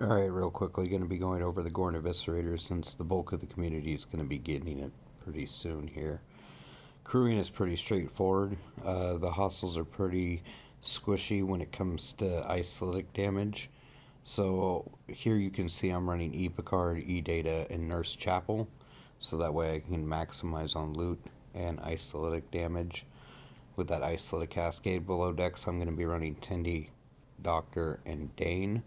Alright, real quickly, going to be going over the Gorn Eviscerator since the bulk of the community is going to be getting it pretty soon here. Crewing is pretty straightforward. The hostiles are pretty squishy when it comes to isolytic damage. So here you can see I'm running E-Picard, E-Data, and Nurse Chapel. So that way I can maximize on loot and isolytic damage. With that isolytic cascade below decks, I'm going to be running Tindy, Doctor, and Dane.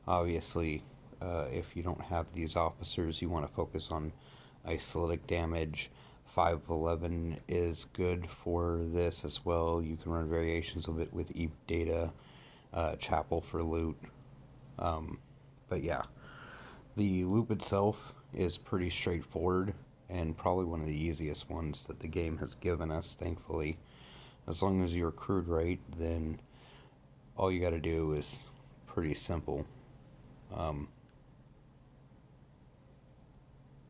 Obviously, if you don't have these officers, you want to focus on isolytic damage. 511 is good for this as well. You can run variations of it with E-Data, Chapel for loot. But yeah, the loop itself is pretty straightforward and probably one of the easiest ones that the game has given us, thankfully. As long as you're crewed right, then all you got to do is pretty simple.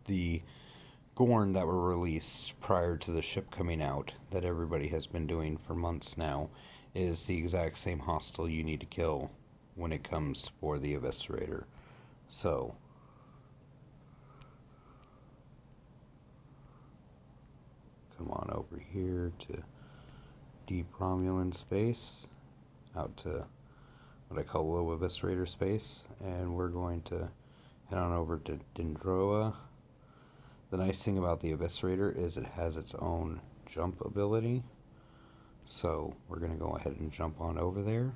The Gorn that were released prior to the ship coming out, that everybody has been doing for months now, is the exact same hostile you need to kill when it comes for the Eviscerator. So, come on over here to deep Romulan space, out to what I call low Eviscerator space, and we're going to head on over to Dendroa. The nice thing about the Eviscerator is it has its own jump ability. So we're going to go ahead and jump on over there.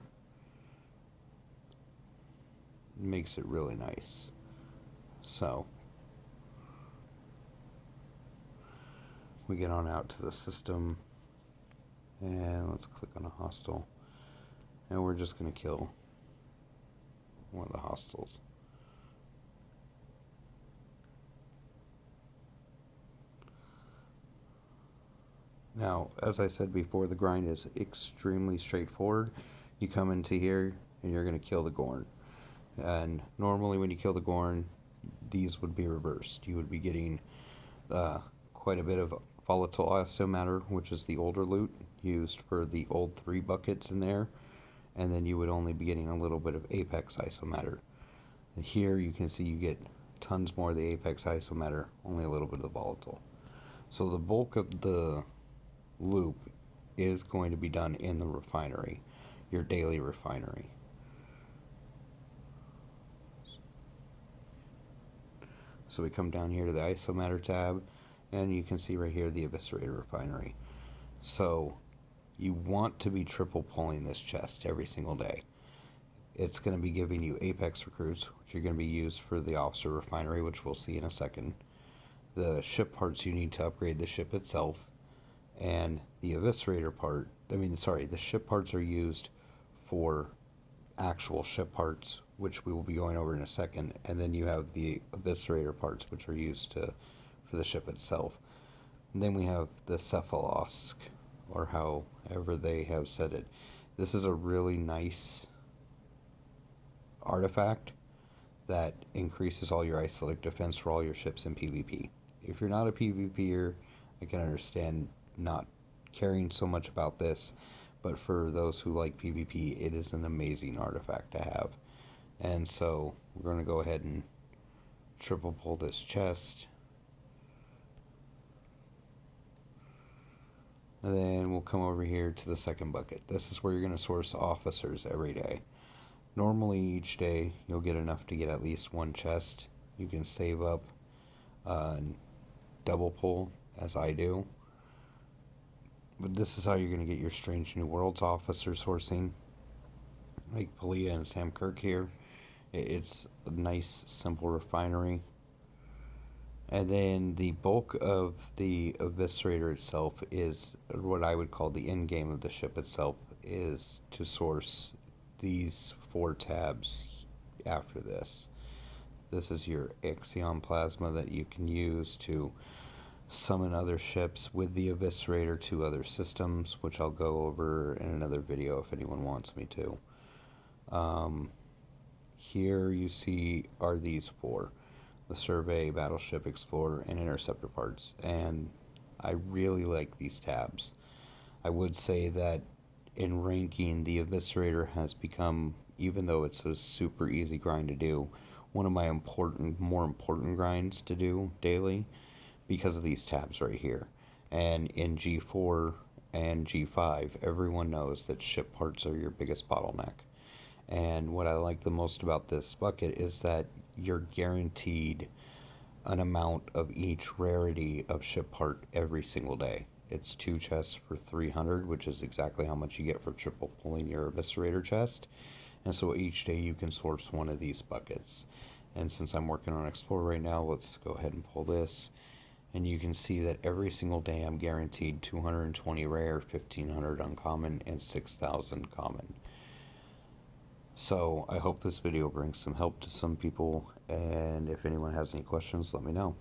It makes it really nice. So we get on out to the system and let's click on a hostile. And we're just going to kill one of the hostiles. Now, as I said before, the grind is extremely straightforward. You come into here and you're going to kill the Gorn. And normally when you kill the Gorn, these would be reversed. You would be getting quite a bit of volatile ISO matter, which is the older loot used for the old 3 buckets in there. And then you would only be getting a little bit of Apex ISO matter. And here you can see you get tons more of the Apex ISO matter, only a little bit of the volatile. So the bulk of the loop is going to be done in the refinery, your daily refinery. So we come down here to the isomatter tab, and you can see right here the Eviscerator refinery. So you want to be triple pulling this chest every single day. It's going to be giving you Apex recruits, which are going to be used for the officer refinery, which we'll see in a second. The ship parts you need to upgrade the ship itself, and the Eviscerator part, the ship parts are used for actual ship parts, which we will be going over in a second, and then you have the Eviscerator parts, which are used for the ship itself. And then we have the Cephalosk, or however they have said it. This is a really nice artifact that increases all your isolytic defense for all your ships in PvP. If you're not a PvPer, I can understand not caring so much about this, but for those who like PvP, it is an amazing artifact to have. And so we're going to go ahead and triple pull this chest. And then we'll come over here to the second bucket. This is where you're going to source officers every day. Normally each day you'll get enough to get at least one chest. You can save up and double pull, as I do. But this is how you're going to get your Strange New Worlds officer sourcing, like Palia and Sam Kirk here. It's a nice, simple refinery. And then the bulk of the Eviscerator itself is what I would call the end game of the ship itself, is to source these 4 tabs after this. This is your Ixion plasma that you can use to summon other ships with the Eviscerator to other systems, which I'll go over in another video if anyone wants me to. Here you see are these 4. The Survey, Battleship, Explorer, and Interceptor parts. And I really like these tabs. I would say that in ranking, the Eviscerator has become even though it's a super easy grind to do, one of my more important grinds to do daily because of these tabs right here. And in G4 and G5, everyone knows that ship parts are your biggest bottleneck. And what I like the most about this bucket is that you're guaranteed an amount of each rarity of ship part every single day. It's 2 chests for 300, which is exactly how much you get for triple pulling your Eviscerator chest. And so each day you can source one of these buckets. And since I'm working on Explore right now, let's go ahead and pull this. And you can see that every single day I'm guaranteed 220 rare, 1500 uncommon, and 6000 common. So I hope this video brings some help to some people, and if anyone has any questions, let me know.